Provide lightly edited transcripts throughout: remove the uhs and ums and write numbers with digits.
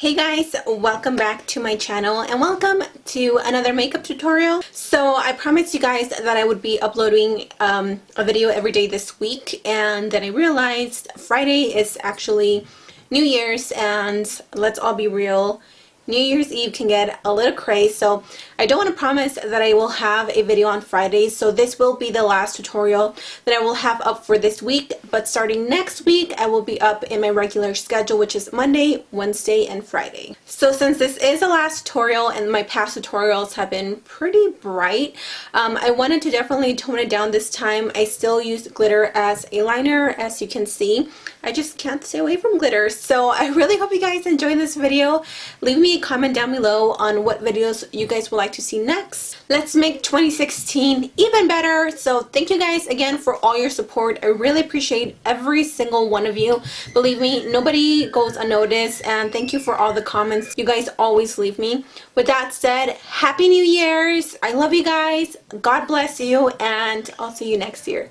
Hey guys, welcome back to my channel and welcome to another makeup tutorial. So I promised you guys that I would be uploading a video every day this week, and then I realized Friday is actually New Year's, and let's all be real, New Year's Eve can get a little crazy, so I don't want to promise that I will have a video on Fridays. So this will be the last tutorial that I will have up for this week, but starting next week I will be up in my regular schedule, which is Monday, Wednesday, and Friday. So since this is the last tutorial and my past tutorials have been pretty bright, I wanted to definitely tone it down this time. I still use glitter as a liner, as you can see. I just can't stay away from glitter. So I really hope you guys enjoy this video. Leave me a comment down below on what videos you guys would like to see next. Let's make 2016 even better. So thank you guys again for all your support. I really appreciate every single one of you. Believe me, nobody goes unnoticed, and thank you for all the comments you guys always leave me. With that said, Happy New Year's. I love you guys. God bless you, and I'll see you next year.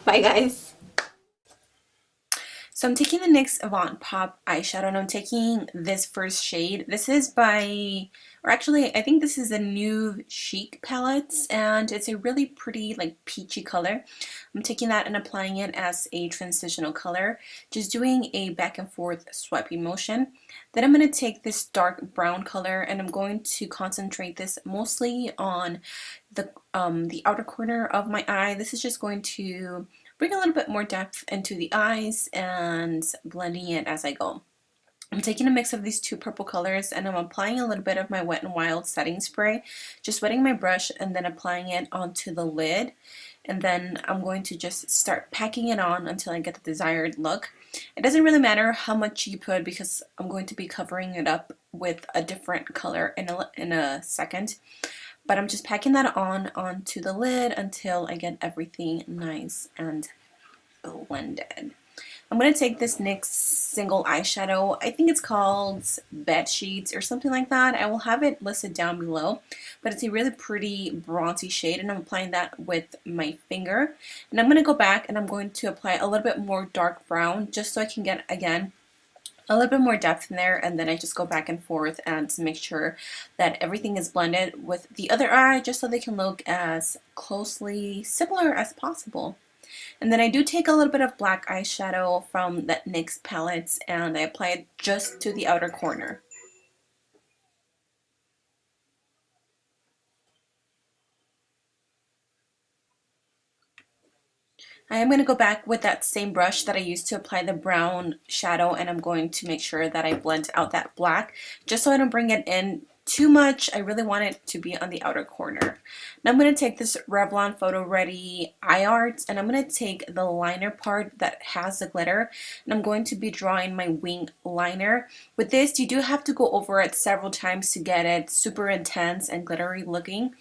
Bye guys. So I'm taking the NYX Avant Pop eyeshadow, and I'm taking this first shade. This is by, or actually I think this is a New Chic palettes, and it's a really pretty like peachy color. I'm taking that and applying it as a transitional color, just doing a back and forth swiping motion. Then I'm going to take this dark brown color and I'm going to concentrate this mostly on the outer corner of my eye. This is just going to bring a little bit more depth into the eyes and blending it as I go. I'm taking a mix of these two purple colors and I'm applying a little bit of my Wet n Wild setting spray, just wetting my brush and then applying it onto the lid. And then I'm going to just start packing it on until I get the desired look. It doesn't really matter how much you put because I'm going to be covering it up with a different color in a second. But I'm just packing that onto the lid until I get everything nice and blended. I'm going to take this NYX single eyeshadow. I think it's called Bed Sheets or something like that. I will have it listed down below. But it's a really pretty bronzy shade, and I'm applying that with my finger. And I'm going to go back and I'm going to apply a little bit more dark brown just so I can get, again, a little bit more depth in there, and then I just go back and forth and to make sure that everything is blended with the other eye just so they can look as closely similar as possible. And then I do take a little bit of black eyeshadow from that NYX palettes and I apply it just to the outer corner. I am going to go back with that same brush that I used to apply the brown shadow, and I'm going to make sure that I blend out that black just so I don't bring it in too much. I really want it to be on the outer corner. Now I'm going to take this Revlon Photo Ready Eye Art and I'm going to take the liner part that has the glitter, and I'm going to be drawing my wing liner. With this, you do have to go over it several times to get it super intense and glittery looking.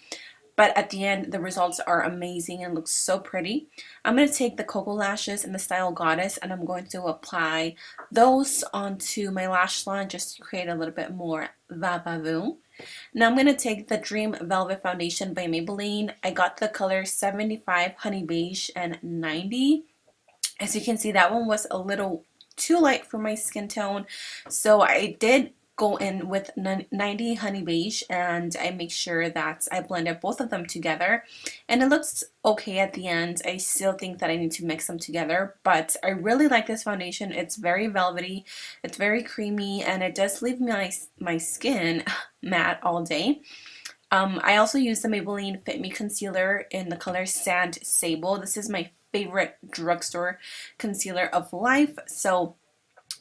But at the end, the results are amazing and looks so pretty. I'm going to take the Cocoa Lashes in the style Goddess and I'm going to apply those onto my lash line just to create a little bit more va-va-voom. Now I'm going to take the Dream Velvet Foundation by Maybelline. I got the color 75, Honey Beige, and 90. As you can see, that one was a little too light for my skin tone, so I did go in with 90 Honey Beige and I make sure that I blended both of them together, and it looks okay at the end. I still think that I need to mix them together, but I really like this foundation. It's very velvety, it's very creamy, and it does leave my skin matte all day. I also use the Maybelline Fit Me Concealer in the color Sand Sable. This is my favorite drugstore concealer of life, so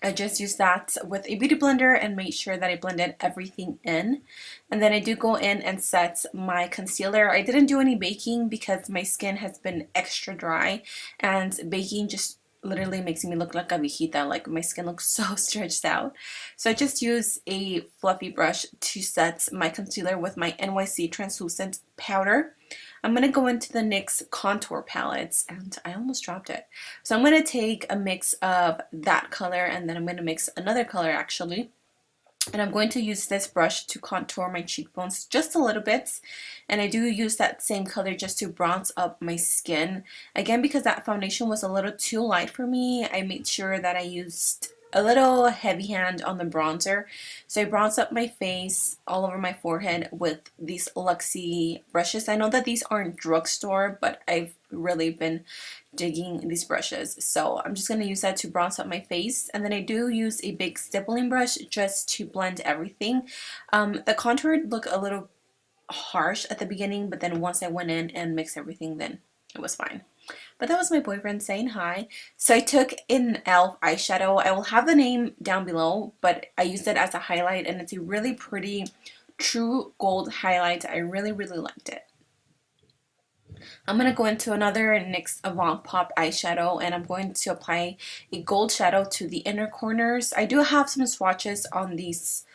I just used that with a beauty blender and made sure that I blended everything in. And then I do go in and set my concealer. I didn't do any baking because my skin has been extra dry, and baking just literally makes me look like a viejita, like my skin looks so stretched out. So I just use a fluffy brush to set my concealer with my NYC translucent powder. I'm going to go into the NYX contour palettes, and I almost dropped it. So I'm going to take a mix of that color and then I'm going to mix another color actually. And I'm going to use this brush to contour my cheekbones just a little bit. And I do use that same color just to bronze up my skin. Again, because that foundation was a little too light for me, I made sure that I used a little heavy hand on the bronzer. So I bronze up my face all over my forehead with these Luxie brushes. I know that these aren't drugstore, but I've really been digging these brushes. So I'm just going to use that to bronze up my face. And then I do use a big stippling brush just to blend everything. The contour looked a little harsh at the beginning, but then once I went in and mixed everything, then it was fine. But that was my boyfriend saying hi. So I took an e.l.f. eyeshadow. I will have the name down below, but I used it as a highlight, and it's a really pretty true gold highlight. I really, really liked it. I'm going to go into another NYX Avant Pop eyeshadow, and I'm going to apply a gold shadow to the inner corners. I do have some swatches on these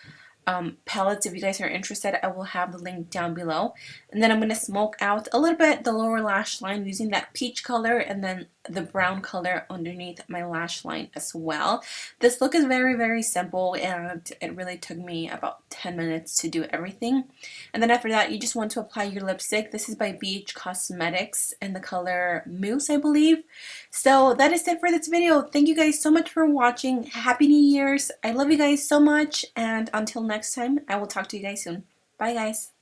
palettes. If you guys are interested, I will have the link down below. And then I'm going to smoke out a little bit the lower lash line using that peach color and then the brown color underneath my lash line as well. This look is very, very simple, and it really took me about 10 minutes to do everything. And then after that, you just want to apply your lipstick. This is by BH Cosmetics in the color Mousse, I believe. So that is it for this video. Thank you guys so much for watching. Happy New Year's. I love you guys so much, and until next time, I will talk to you guys soon. Bye guys.